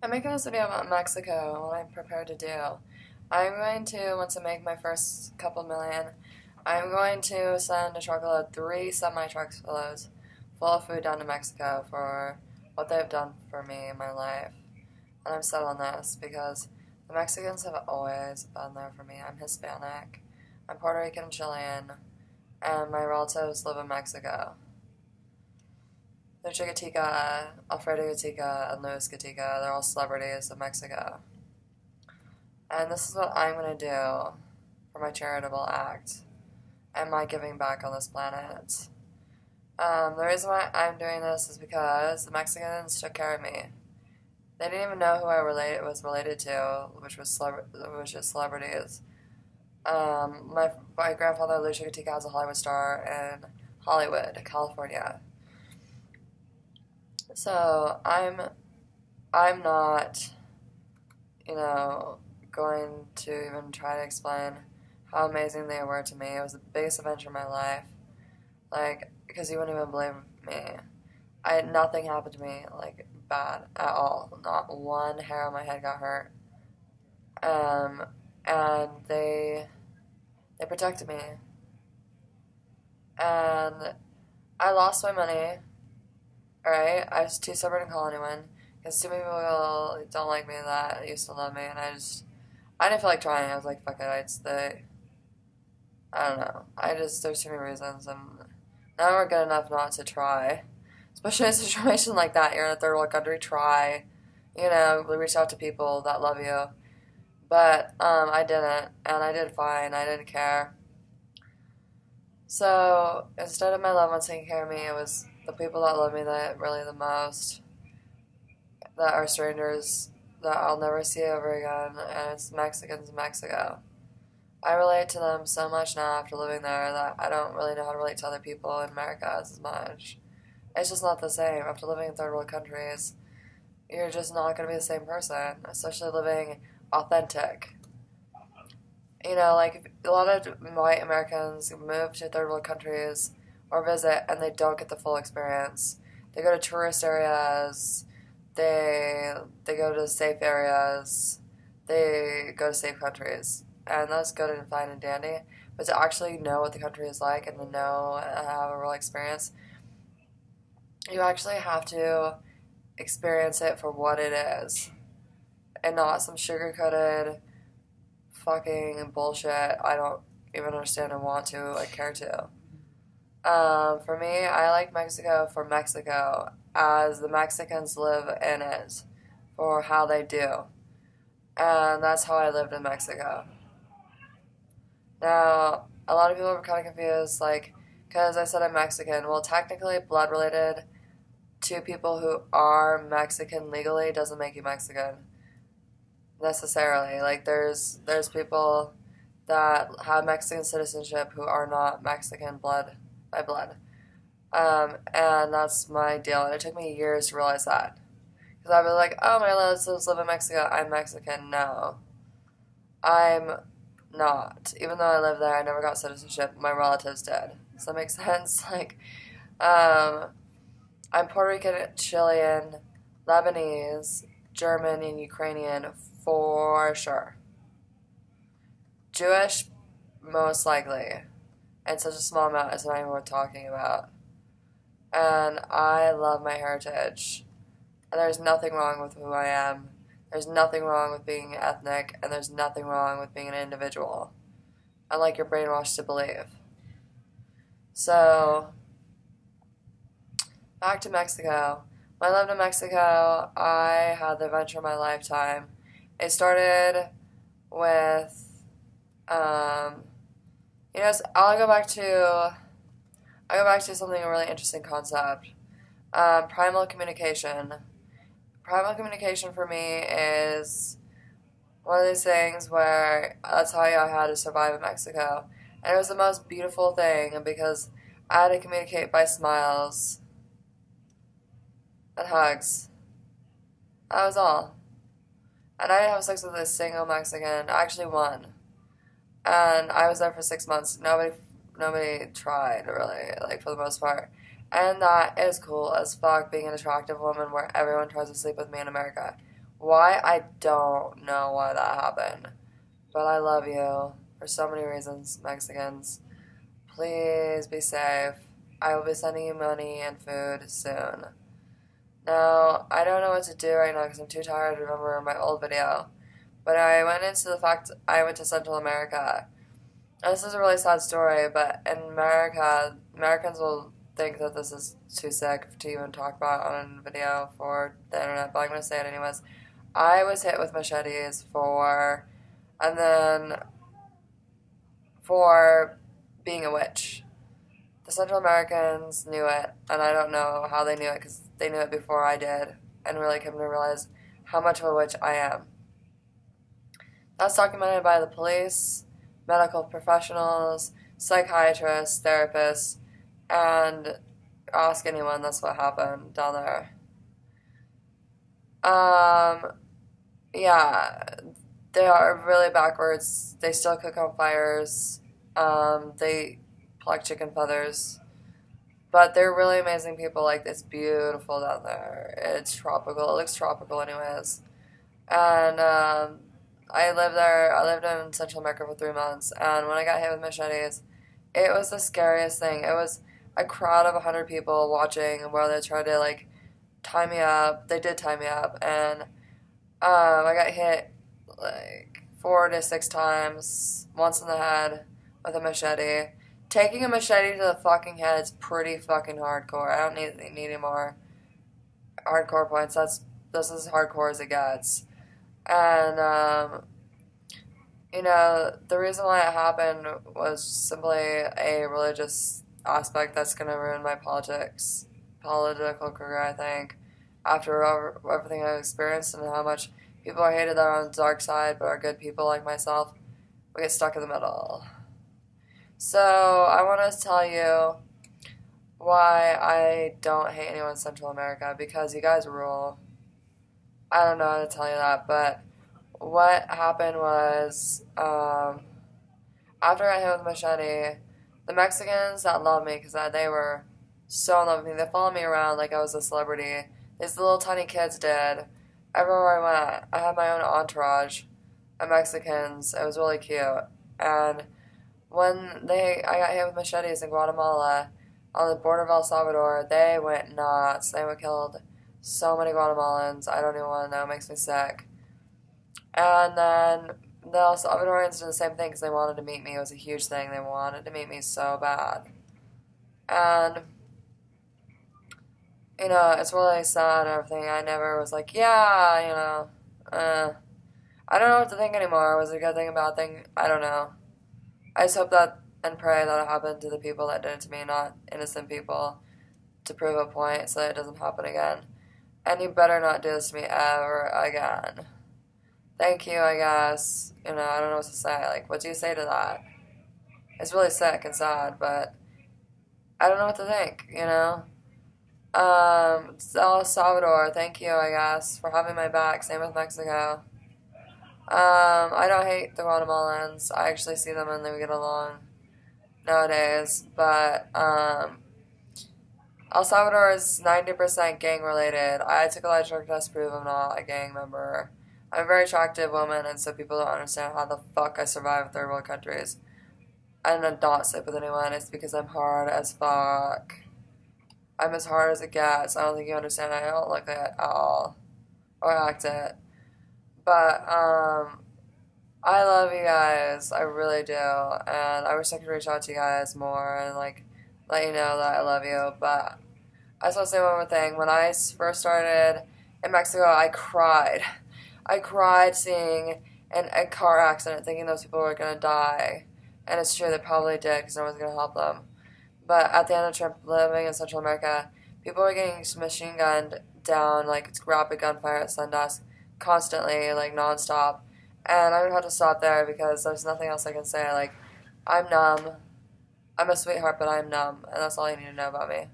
I'm making this video about Mexico and what I'm prepared to do. I'm going to, once I make my first couple million, I'm going to send a truckload, 3 semi-truckloads full of food down to Mexico for what they've done for me in my life. And I'm set on this because the Mexicans have always been there for me. I'm Hispanic, I'm Puerto Rican and Chilean, and my relatives live in Mexico. Lucha Gatica, Alfredo Gatica, and Luis Gatica, they're all celebrities in Mexico. And this is what I'm going to do for my charitable act and my giving back on this planet. The reason why I'm doing this is because the Mexicans took care of me. They didn't even know who I was related to, which is celebrities. My grandfather, Lucha Gatica, is a Hollywood star in Hollywood, California. So I'm not, going to even try to explain how amazing they were to me. It was the biggest adventure of my life. Because you wouldn't even believe me. Nothing happened to me, bad at all. Not one hair on my head got hurt. And they protected me. And I lost my money. Alright, I was too stubborn to call anyone. Because too many people don't like me that used to love me, and I didn't feel like trying. I was like, fuck it, I don't know. There's too many reasons, and now we're good enough not to try. Especially in a situation like that, you're in a third world country, try. Reach out to people that love you. But, I didn't, and I did fine. I didn't care. So, instead of my loved ones taking care of me, it was the people that love me that really the most, that are strangers that I'll never see ever again, and it's Mexicans in Mexico. I relate to them so much now after living there that I don't really know how to relate to other people in America as much. It's just not the same. After living in third world countries, you're just not going to be the same person, especially living authentic. A lot of white Americans move to third world countries or visit and they don't get the full experience. They go to tourist areas, they go to safe areas, they go to safe countries, and that's good and fine and dandy. But to actually know what the country is like and to know and have a real experience, you actually have to experience it for what it is, and not some sugar-coated fucking bullshit I don't even understand and want to care to. For me, I like Mexico for Mexico, as the Mexicans live in it, for how they do. And that's how I lived in Mexico. Now, a lot of people are kind of confused, because I said I'm Mexican. Well, technically, blood related to people who are Mexican legally doesn't make you Mexican, necessarily. There's people that have Mexican citizenship who are not Mexican by blood. And that's my deal. And it took me years to realize that. Because I was like, oh, my relatives live in Mexico, I'm Mexican. No. I'm not. Even though I lived there, I never got citizenship. My relatives did. Does that make sense? I'm Puerto Rican, Chilean, Lebanese, German, and Ukrainian for sure. Jewish, most likely. And such a small amount is not even worth talking about. And I love my heritage. And there's nothing wrong with who I am. There's nothing wrong with being ethnic, and there's nothing wrong with being an individual, unlike you're brainwashed to believe. So, back to Mexico. When I lived in Mexico, I had the adventure of my lifetime. It started with, I'll go back to something, a really interesting concept. Primal communication. Primal communication for me is one of these things where that's how I had to survive in Mexico. And it was the most beautiful thing because I had to communicate by smiles and hugs. That was all. And I didn't have sex with a single Mexican, actually one. And I was there for 6 months. Nobody tried, really, for the most part. And that is cool as fuck, being an attractive woman where everyone tries to sleep with me in America. Why? I don't know why that happened. But I love you for so many reasons, Mexicans. Please be safe. I will be sending you money and food soon. Now, I don't know what to do right now because I'm too tired to remember my old video. But I went into the fact I went to Central America. And this is a really sad story, but in America, Americans will think that this is too sick to even talk about on a video for the internet, but I'm going to say it anyways. I was hit with machetes and then for being a witch. The Central Americans knew it, and I don't know how they knew it because they knew it before I did, and really came to realize how much of a witch I am. That's documented by the police, medical professionals, psychiatrists, therapists, and ask anyone, that's what happened down there. Yeah, they are really backwards. They still cook on fires. They pluck chicken feathers. But they're really amazing people. Like, it's beautiful down there. It's tropical. It looks tropical anyways. And I lived there. I lived in Central America for 3 months. And when I got hit with machetes, it was the scariest thing. It was a crowd of 100 people watching while they tried to, like, tie me up. They did tie me up. And I got hit, like, 4 to 6 times. Once in the head with a machete. Taking a machete to the fucking head is pretty fucking hardcore. I don't need any more hardcore points. This is as hardcore as it gets. And, the reason why it happened was simply a religious aspect that's going to ruin my political career, I think, after everything I've experienced and how much people are hated that are on the dark side but are good people like myself. We get stuck in the middle. So, I want to tell you why I don't hate anyone in Central America, because you guys rule. I don't know how to tell you that, but what happened was, after I hit with machete, the Mexicans that love me, because they were so in love with me, they followed me around like I was a celebrity. These little tiny kids did. Everywhere I went, I had my own entourage of Mexicans. It was really cute. And when I got hit with machetes in Guatemala, on the border of El Salvador, they went nuts. They killed so many Guatemalans. I don't even want to know. It makes me sick. And then the El Salvadorians did the same thing because they wanted to meet me. It was a huge thing. They wanted to meet me so bad. And, it's really sad and everything. I never was like, yeah, I don't know what to think anymore. Was it a good thing, a bad thing? I don't know. I just hope that and pray that it happened to the people that did it to me, not innocent people, to prove a point so that it doesn't happen again. And you better not do this to me ever again. Thank you, I guess. I don't know what to say. Like, what do you say to that? It's really sick and sad, but I don't know what to think, El Salvador, thank you, I guess, for having my back. Same with Mexico. I don't hate the Guatemalans. I actually see them and they get along nowadays. But, El Salvador is 90% gang related. I took a lie detector test to prove I'm not a gang member. I'm a very attractive woman, and so people don't understand how the fuck I survive in third world countries. I don't not sleep with anyone. It's because I'm hard as fuck. I'm as hard as it gets. I don't think you understand. I don't look it at all. Or act it. But, I love you guys. I really do. And I wish I could reach out to you guys more and, let you know that I love you. But I just want to say one more thing. When I first started in Mexico, I cried. I cried seeing a car accident, thinking those people were going to die. And it's true, they probably did because no one's going to help them. But at the end of the trip, living in Central America, people were getting machine gunned down, it's rapid gunfire at sundusk, constantly, nonstop. And I would have to stop there because there's nothing else I can say. I'm numb. I'm a sweetheart, but I'm numb. And that's all you need to know about me.